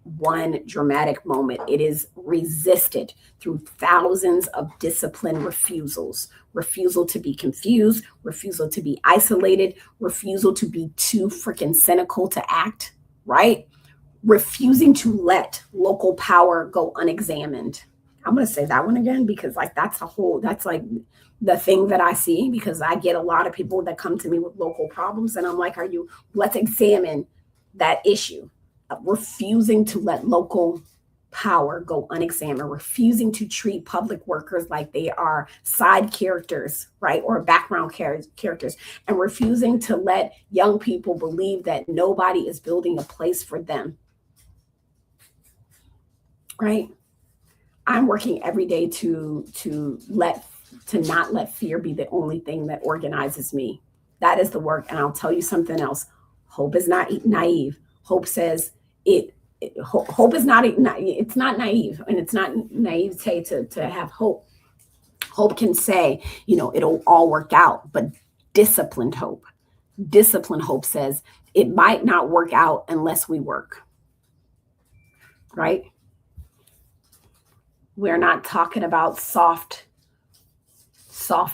one dramatic moment, it is resisted through thousands of disciplined refusals. Refusal to be confused, refusal to be isolated, refusal to be too freaking cynical to act. right? Refusing to let local power go unexamined. I'm going to say that one again because like that's like the thing that I see, because I get a lot of people that come to me with local problems and I'm like, let's examine that issue. Refusing to let local power go unexamined, refusing to treat public workers like they are side characters, right? Or background characters, and refusing to let young people believe that nobody is building a place for them, right? I'm working every day to not let fear be the only thing that organizes me. That is the work. And I'll tell you something else. Hope is not naive. Hope says hope is not, it's not naive, and it's not naivete to have hope. Hope can say, it'll all work out, but disciplined hope says it might not work out unless we work, right? We're not talking about soft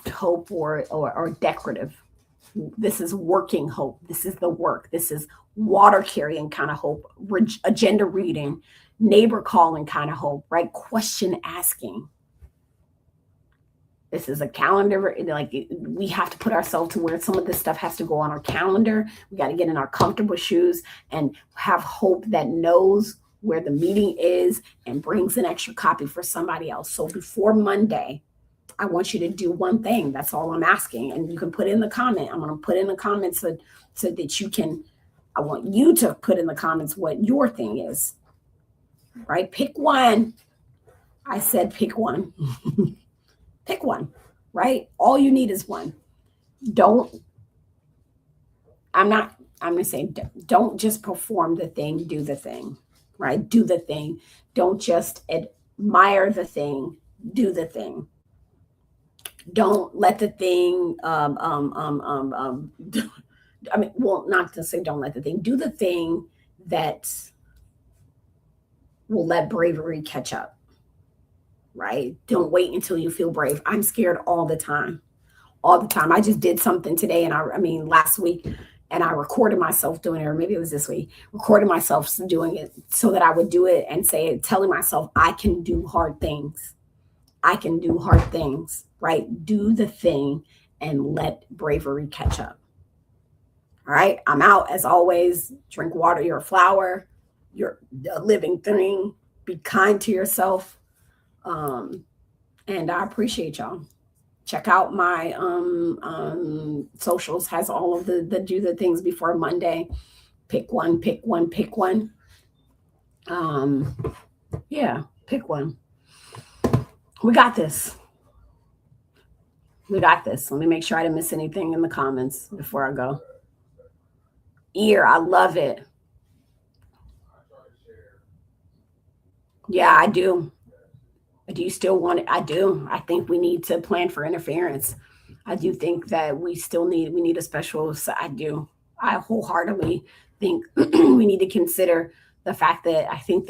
hope or decorative. This is working hope. This is the work. This is water carrying kind of hope, agenda reading, neighbor calling kind of hope, right? Question asking. This is a calendar. Like, we have to put ourselves to where some of this stuff has to go on our calendar. We got to get in our comfortable shoes and have hope that knows where the meeting is and brings an extra copy for somebody else. So before Monday, I want you to do one thing. That's all I'm asking. And you can put in the comment. I'm going to put in the comments so that you can, I want you to put in the comments what your thing is, right? Pick one. I said pick one. Pick one, right? All you need is one. I'm going to say, don't just perform the thing, do the thing, right? Do the thing. Don't just admire the thing, do the thing. Don't let the thing, not to say don't let the thing, do the thing that will let bravery catch up, right? Don't wait until you feel brave. I'm scared all the time. I just did something today last week, and I recorded myself doing it, or maybe it was this week, recorded myself doing it so that I would do it and say it, telling myself I can do hard things. I can do hard things, right? Do the thing and let bravery catch up. All right. I'm out as always. Drink water. You're a flower. You're a living thing. Be kind to yourself. And I appreciate y'all. Check out my socials. Has all of the do the things before Monday. Pick one. Yeah, pick one. We got this. Let me make sure I didn't miss anything in the comments before I go. Ear, I love it. Yeah, I do. Do you still want it? I do. I think we need to plan for interference. I do think that we need a special. I do. I wholeheartedly think we need to consider the fact that I think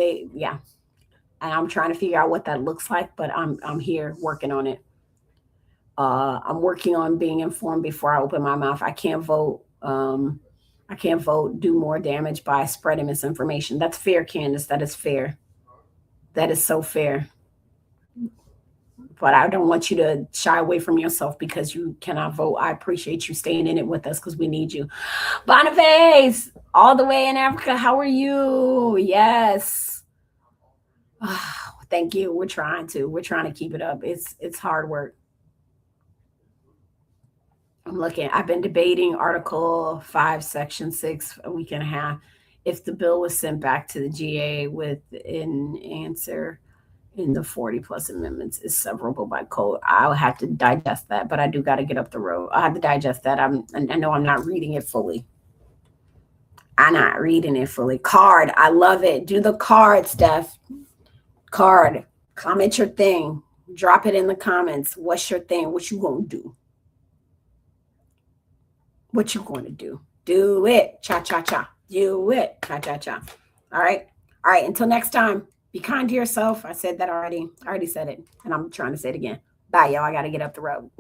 and I'm trying to figure out what that looks like, but I'm here working on it. I'm working on being informed before I open my mouth. I can't vote. Do more damage by spreading misinformation. That's fair, Candace. That is fair. That is so fair. But I don't want you to shy away from yourself because you cannot vote. I appreciate you staying in it with us because we need you. Boniface, all the way in Africa. How are you? Yes. Oh, thank you. We're trying to keep it up. It's hard work. I've been debating Article 5, Section 6 a week and a half. If the bill was sent back to the GA with an answer in the 40 plus amendments is severable by code, I'll have to digest that, but I do got to get up the road. I have to digest that. I know I'm not reading it fully. Card. I love it. Do the card, Steph. Card. Comment your thing. Drop it in the comments. What's your thing? What you gonna do? What you going to do? Do it. Cha-cha-cha. Do it. Cha-cha-cha. All right. Until next time, be kind to yourself. I said that already. I already said it, and I'm trying to say it again. Bye, y'all. I got to get up the road.